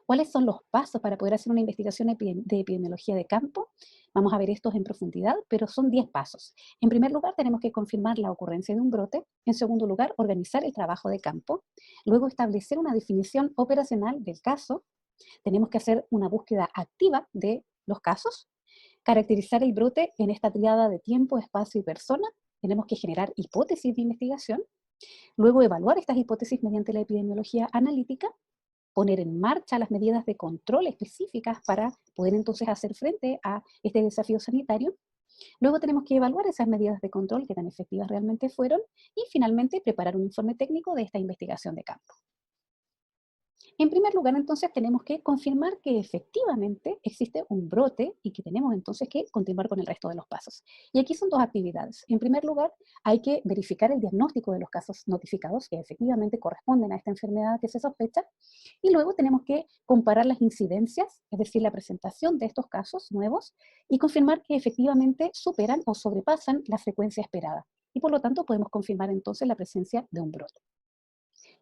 ¿Cuáles son los pasos para poder hacer una investigación de epidemiología de campo? Vamos a ver estos en profundidad, pero son 10 pasos. En primer lugar, tenemos que confirmar la ocurrencia de un brote. En segundo lugar, organizar el trabajo de campo. Luego, establecer una definición operacional del caso. Tenemos que hacer una búsqueda activa de los casos. Caracterizar el brote en esta triada de tiempo, espacio y persona. Tenemos que generar hipótesis de investigación. Luego, evaluar estas hipótesis mediante la epidemiología analítica, poner en marcha las medidas de control específicas para poder entonces hacer frente a este desafío sanitario. Luego tenemos que evaluar esas medidas de control, que tan efectivas realmente fueron, y finalmente preparar un informe técnico de esta investigación de campo. En primer lugar, entonces, tenemos que confirmar que efectivamente existe un brote y que tenemos entonces que continuar con el resto de los pasos. Y aquí son dos actividades. En primer lugar, hay que verificar el diagnóstico de los casos notificados que efectivamente corresponden a esta enfermedad que se sospecha. Y luego tenemos que comparar las incidencias, es decir, la presentación de estos casos nuevos, y confirmar que efectivamente superan o sobrepasan la frecuencia esperada. Y por lo tanto podemos confirmar entonces la presencia de un brote.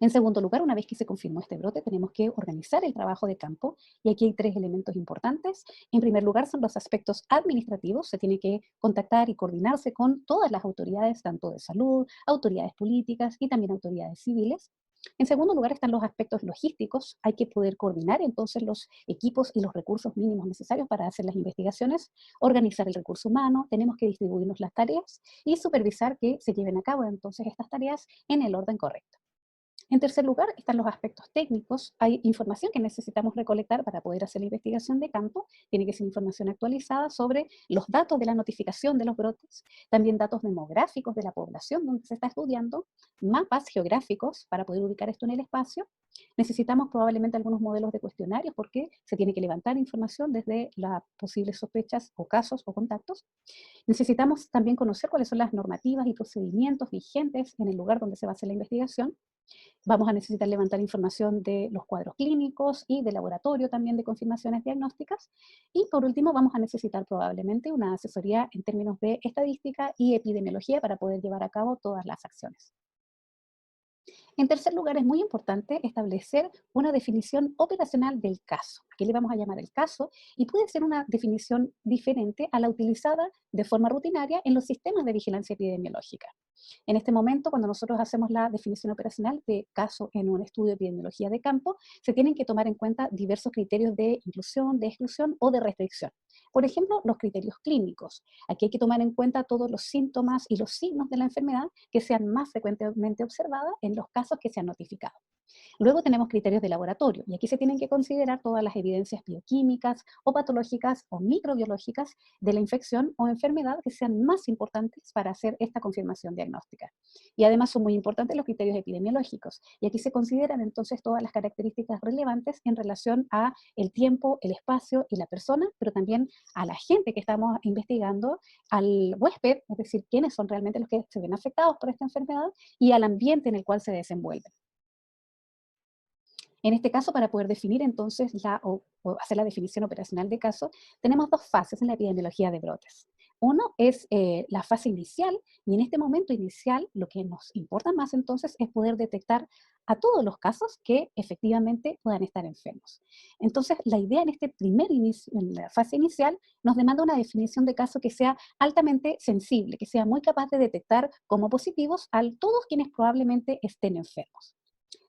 En segundo lugar, una vez que se confirmó este brote, tenemos que organizar el trabajo de campo y aquí hay tres elementos importantes. En primer lugar, son los aspectos administrativos. Se tiene que contactar y coordinarse con todas las autoridades, tanto de salud, autoridades políticas y también autoridades civiles. En segundo lugar están los aspectos logísticos. Hay que poder coordinar entonces los equipos y los recursos mínimos necesarios para hacer las investigaciones, organizar el recurso humano, tenemos que distribuirnos las tareas y supervisar que se lleven a cabo entonces estas tareas en el orden correcto. En tercer lugar, están los aspectos técnicos. Hay información que necesitamos recolectar para poder hacer la investigación de campo. Tiene que ser información actualizada sobre los datos de la notificación de los brotes, también datos demográficos de la población donde se está estudiando, mapas geográficos para poder ubicar esto en el espacio. Necesitamos probablemente algunos modelos de cuestionarios porque se tiene que levantar información desde las posibles sospechas o casos o contactos. Necesitamos también conocer cuáles son las normativas y procedimientos vigentes en el lugar donde se va a hacer la investigación. Vamos a necesitar levantar información de los cuadros clínicos y de laboratorio también de confirmaciones diagnósticas. Y por último, vamos a necesitar probablemente una asesoría en términos de estadística y epidemiología para poder llevar a cabo todas las acciones. En tercer lugar, es muy importante establecer una definición operacional del caso. Aquí le vamos a llamar el caso y puede ser una definición diferente a la utilizada de forma rutinaria en los sistemas de vigilancia epidemiológica. En este momento, cuando nosotros hacemos la definición operacional de caso en un estudio de epidemiología de campo, se tienen que tomar en cuenta diversos criterios de inclusión, de exclusión o de restricción. Por ejemplo, los criterios clínicos. Aquí hay que tomar en cuenta todos los síntomas y los signos de la enfermedad que sean más frecuentemente observadas en los casos que se han notificado. Luego tenemos criterios de laboratorio y aquí se tienen que considerar todas las evidencias bioquímicas o patológicas o microbiológicas de la infección o enfermedad que sean más importantes para hacer esta confirmación diagnóstica. Y además son muy importantes los criterios epidemiológicos y aquí se consideran entonces todas las características relevantes en relación a el tiempo, el espacio y la persona, pero también a la gente que estamos investigando, al huésped, es decir, quiénes son realmente los que se ven afectados por esta enfermedad y al ambiente en el cual se desenvuelve. En este caso, para poder definir entonces o hacer la definición operacional de caso, tenemos dos fases en la epidemiología de brotes. Uno es la fase inicial, y en este momento inicial lo que nos importa más entonces es poder detectar a todos los casos que efectivamente puedan estar enfermos. Entonces, la idea en este primer inicio, en la fase inicial, nos demanda una definición de caso que sea altamente sensible, que sea muy capaz de detectar como positivos a todos quienes probablemente estén enfermos.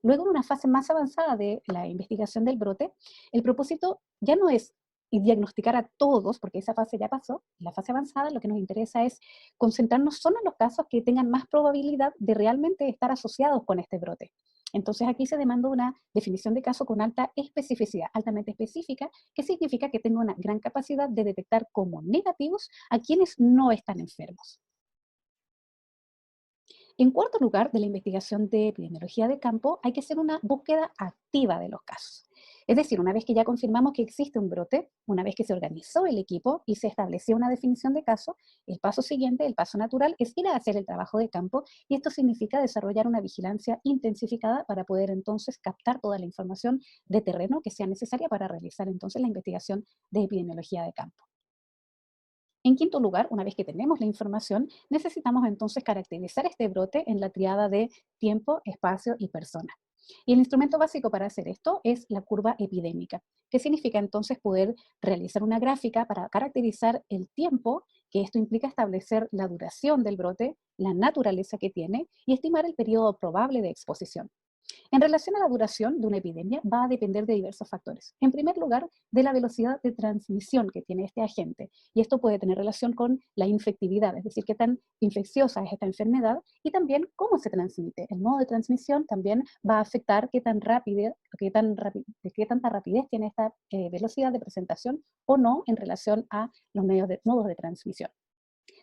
Luego, en una fase más avanzada de la investigación del brote, el propósito ya no es diagnosticar a todos, porque esa fase ya pasó. En la fase avanzada lo que nos interesa es concentrarnos solo en los casos que tengan más probabilidad de realmente estar asociados con este brote. Entonces aquí se demanda una definición de caso con alta especificidad, altamente específica, que significa que tenga una gran capacidad de detectar como negativos a quienes no están enfermos. En cuarto lugar, de la investigación de epidemiología de campo, hay que hacer una búsqueda activa de los casos. Es decir, una vez que ya confirmamos que existe un brote, una vez que se organizó el equipo y se estableció una definición de caso, el paso siguiente, el paso natural, es ir a hacer el trabajo de campo y esto significa desarrollar una vigilancia intensificada para poder entonces captar toda la información de terreno que sea necesaria para realizar entonces la investigación de epidemiología de campo. En quinto lugar, una vez que tenemos la información, necesitamos entonces caracterizar este brote en la triada de tiempo, espacio y persona. Y el instrumento básico para hacer esto es la curva epidémica, que significa entonces poder realizar una gráfica para caracterizar el tiempo, que esto implica establecer la duración del brote, la naturaleza que tiene y estimar el periodo probable de exposición. En relación a la duración de una epidemia, va a depender de diversos factores. En primer lugar, de la velocidad de transmisión que tiene este agente. Y esto puede tener relación con la infectividad, es decir, qué tan infecciosa es esta enfermedad y también cómo se transmite. El modo de transmisión también va a afectar qué tan rápido, qué tanta rapidez tiene esta velocidad de presentación o no en relación a los modos de transmisión.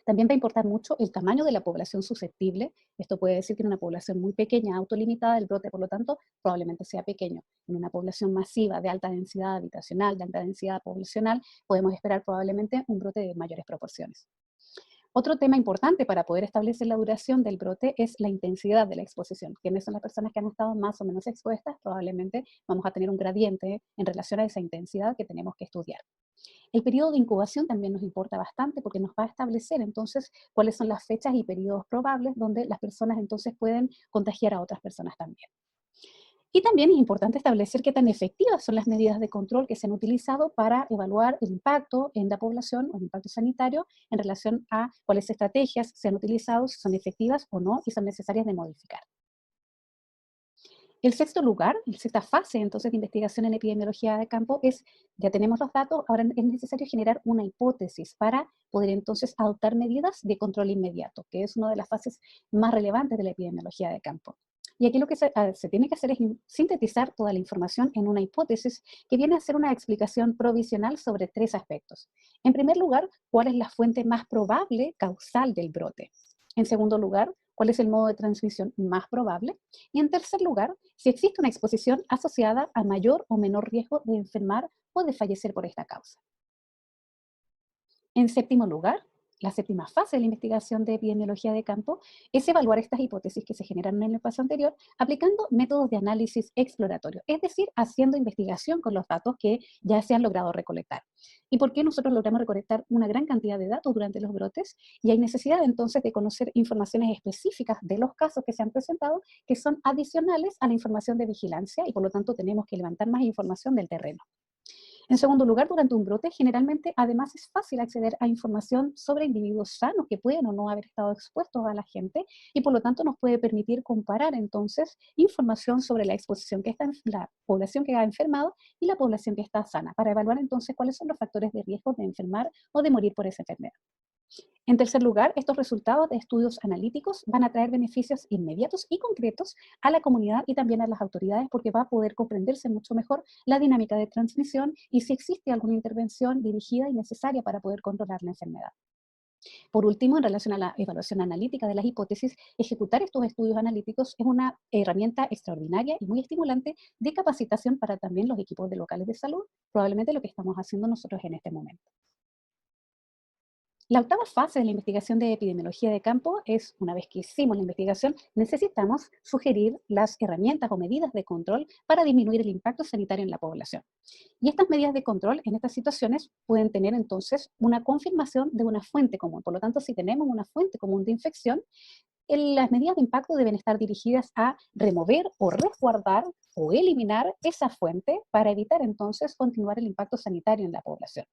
También va a importar mucho el tamaño de la población susceptible. Esto puede decir que en una población muy pequeña, autolimitada, el brote, por lo tanto, probablemente sea pequeño. En una población masiva, de alta densidad habitacional, de alta densidad poblacional, podemos esperar probablemente un brote de mayores proporciones. Otro tema importante para poder establecer la duración del brote es la intensidad de la exposición. ¿Quiénes son las personas que han estado más o menos expuestas? Probablemente vamos a tener un gradiente en relación a esa intensidad que tenemos que estudiar. El periodo de incubación también nos importa bastante porque nos va a establecer entonces cuáles son las fechas y periodos probables donde las personas entonces pueden contagiar a otras personas también. Y también es importante establecer qué tan efectivas son las medidas de control que se han utilizado para evaluar el impacto en la población o el impacto sanitario en relación a cuáles estrategias se han utilizado, si son efectivas o no y son necesarias de modificar. El sexto lugar, la sexta fase entonces de investigación en epidemiología de campo es, ya tenemos los datos, ahora es necesario generar una hipótesis para poder entonces adoptar medidas de control inmediato, que es una de las fases más relevantes de la epidemiología de campo. Y aquí lo que se tiene que hacer es sintetizar toda la información en una hipótesis que viene a ser una explicación provisional sobre tres aspectos. En primer lugar, ¿cuál es la fuente más probable causal del brote? En segundo lugar, ¿cuál es el modo de transmisión más probable? Y en tercer lugar, si existe una exposición asociada a mayor o menor riesgo de enfermar o de fallecer por esta causa. En séptimo lugar, la séptima fase de la investigación de epidemiología de campo es evaluar estas hipótesis que se generaron en el paso anterior aplicando métodos de análisis exploratorio, es decir, haciendo investigación con los datos que ya se han logrado recolectar. ¿Y por qué nosotros logramos recolectar una gran cantidad de datos durante los brotes? Y hay necesidad entonces de conocer informaciones específicas de los casos que se han presentado que son adicionales a la información de vigilancia y por lo tanto tenemos que levantar más información del terreno. En segundo lugar, durante un brote, generalmente además es fácil acceder a información sobre individuos sanos que pueden o no haber estado expuestos a la gente y por lo tanto nos puede permitir comparar entonces información sobre la exposición que está en la población que ha enfermado y la población que está sana, para evaluar entonces cuáles son los factores de riesgo de enfermar o de morir por esa enfermedad. En tercer lugar, estos resultados de estudios analíticos van a traer beneficios inmediatos y concretos a la comunidad y también a las autoridades porque va a poder comprenderse mucho mejor la dinámica de transmisión y si existe alguna intervención dirigida y necesaria para poder controlar la enfermedad. Por último, en relación a la evaluación analítica de las hipótesis, ejecutar estos estudios analíticos es una herramienta extraordinaria y muy estimulante de capacitación para también los equipos de locales de salud, probablemente lo que estamos haciendo nosotros en este momento. La octava fase de la investigación de epidemiología de campo es, una vez que hicimos la investigación, necesitamos sugerir las herramientas o medidas de control para disminuir el impacto sanitario en la población. Y estas medidas de control en estas situaciones pueden tener entonces una confirmación de una fuente común. Por lo tanto, si tenemos una fuente común de infección, las medidas de impacto deben estar dirigidas a remover o resguardar o eliminar esa fuente para evitar entonces continuar el impacto sanitario en la población.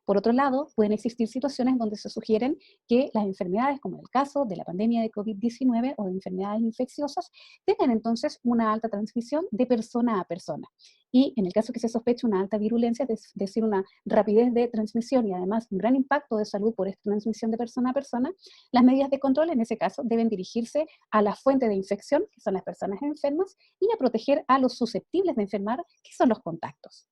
Por otro lado, pueden existir situaciones donde se sugieren que las enfermedades, como el caso de la pandemia de COVID-19 o de enfermedades infecciosas, tengan entonces una alta transmisión de persona a persona. Y en el caso que se sospeche una alta virulencia, es decir, una rapidez de transmisión y además un gran impacto de salud por esta transmisión de persona a persona, las medidas de control en ese caso deben dirigirse a la fuente de infección, que son las personas enfermas, y a proteger a los susceptibles de enfermar, que son los contactos.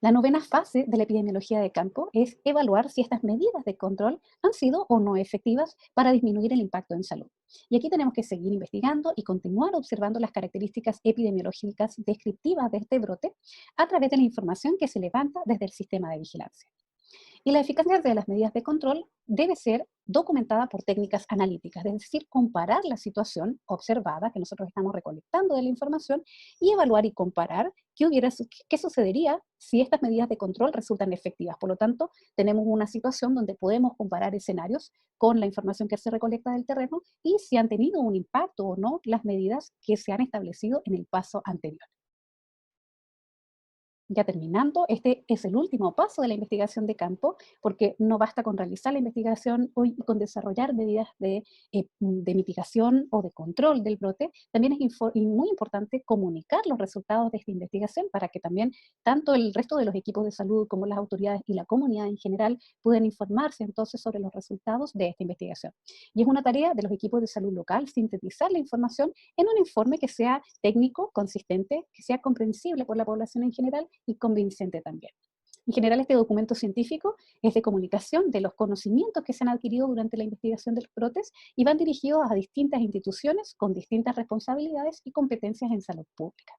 La novena fase de la epidemiología de campo es evaluar si estas medidas de control han sido o no efectivas para disminuir el impacto en salud. Y aquí tenemos que seguir investigando y continuar observando las características epidemiológicas descriptivas de este brote a través de la información que se levanta desde el sistema de vigilancia. Y la eficacia de las medidas de control debe ser documentada por técnicas analíticas, es decir, comparar la situación observada que nosotros estamos recolectando de la información y evaluar y comparar qué sucedería si estas medidas de control resultan efectivas. Por lo tanto, tenemos una situación donde podemos comparar escenarios con la información que se recolecta del terreno y si han tenido un impacto o no las medidas que se han establecido en el paso anterior. Ya terminando, este es el último paso de la investigación de campo, porque no basta con realizar la investigación hoy y con desarrollar medidas de mitigación o de control del brote. También es y muy importante comunicar los resultados de esta investigación para que también tanto el resto de los equipos de salud como las autoridades y la comunidad en general puedan informarse entonces sobre los resultados de esta investigación. Y es una tarea de los equipos de salud local sintetizar la información en un informe que sea técnico, consistente, que sea comprensible por la población en general y convincente también. En general, este documento científico es de comunicación de los conocimientos que se han adquirido durante la investigación de los brotes y van dirigidos a distintas instituciones con distintas responsabilidades y competencias en salud pública.